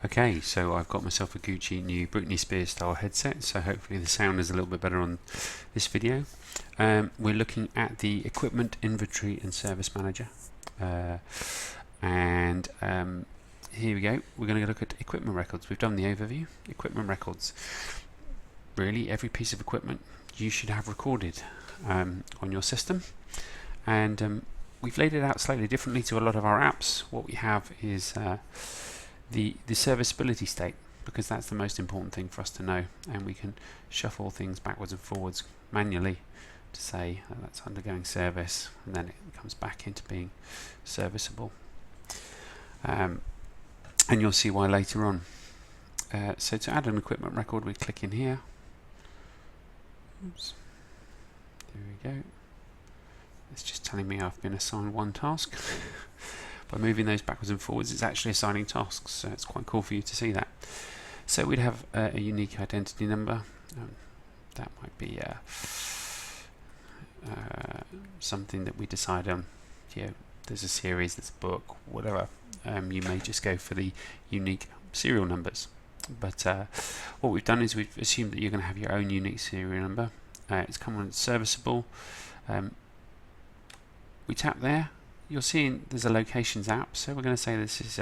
Okay, so I've got myself a Gucci new Britney Spears style headset, so hopefully the sound is a little bit better on this video. We're looking at the Equipment Inventory and Service Manager, and here we go. We're going to look at equipment records. We've done the overview. Equipment records. Really, every piece of equipment you should have recorded on your system, and we've laid it out slightly differently to a lot of our apps. What we have is the serviceability state, because that's the most important thing for us to know, and we can shuffle things backwards and forwards manually to say that's undergoing service, and then it comes back into being serviceable, and you'll see why later on. So to add an equipment record, we click in here. Oops. There we go. It's just telling me I've been assigned one task. By moving those backwards and forwards, it's actually assigning tasks, so it's quite cool for you to see that. So we'd have a unique identity number. That might be something that we decide on. There's a series, there's a book, whatever. You may just go for the unique serial numbers. But what we've done is we've assumed that you're going to have your own unique serial number. It's come on serviceable. We tap there. You're seeing there's a locations app, so we're going to say this is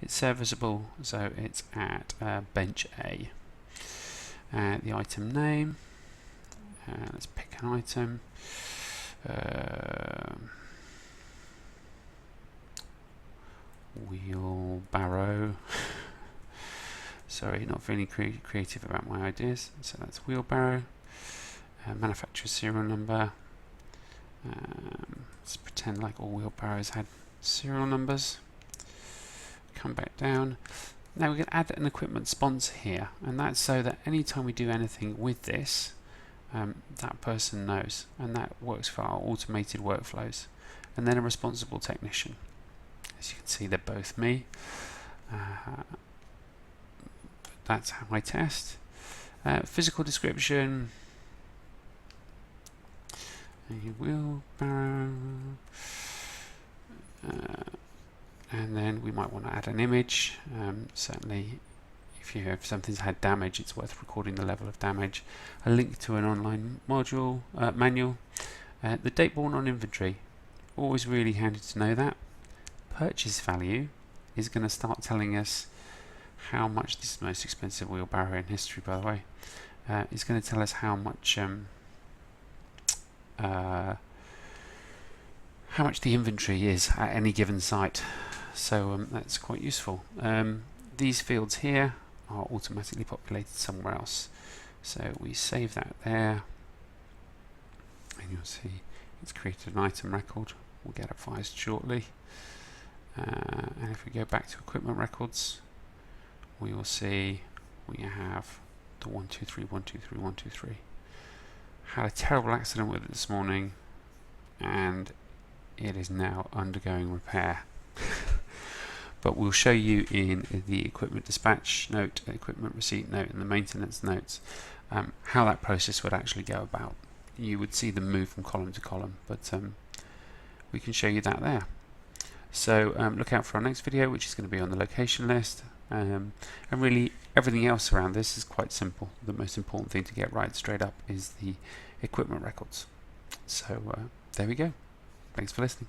it's serviceable, so it's at bench A. The item name, let's pick an item. Wheelbarrow. Sorry, not feeling creative about my ideas. So that's wheelbarrow. Manufacturer serial number. Let's pretend like all wheelbarrows had serial numbers. Come back down. Now we can add an equipment sponsor here, and that's so that anytime we do anything with this, that person knows, and that works for our automated workflows. And then a responsible technician. As you can see, they're both me. That's how I test. Physical description. Wheelbarrow, and then we might want to add an image. Certainly, if something's had damage, it's worth recording the level of damage. A link to an online module manual. The date born on inventory, always really handy to know that. Purchase value is going to start telling us how much this is the most expensive wheelbarrow in history, by the way. It's going to tell us how much the inventory is at any given site, so that's quite useful. These fields here are automatically populated somewhere else, so we save that there, and you'll see it's created an item record. We'll get advised shortly, and if we go back to equipment records, we will see we have the 123 123 123. Had a terrible accident with it this morning, and it is now undergoing repair. But we'll show you in the equipment dispatch note, equipment receipt note, and the maintenance notes how that process would actually go about. You would see them move from column to column, but we can show you that there. So look out for our next video, which is going to be on the location list. And really everything else around this is quite simple. The most important thing to get right straight up is the equipment records. So there we go. Thanks for listening.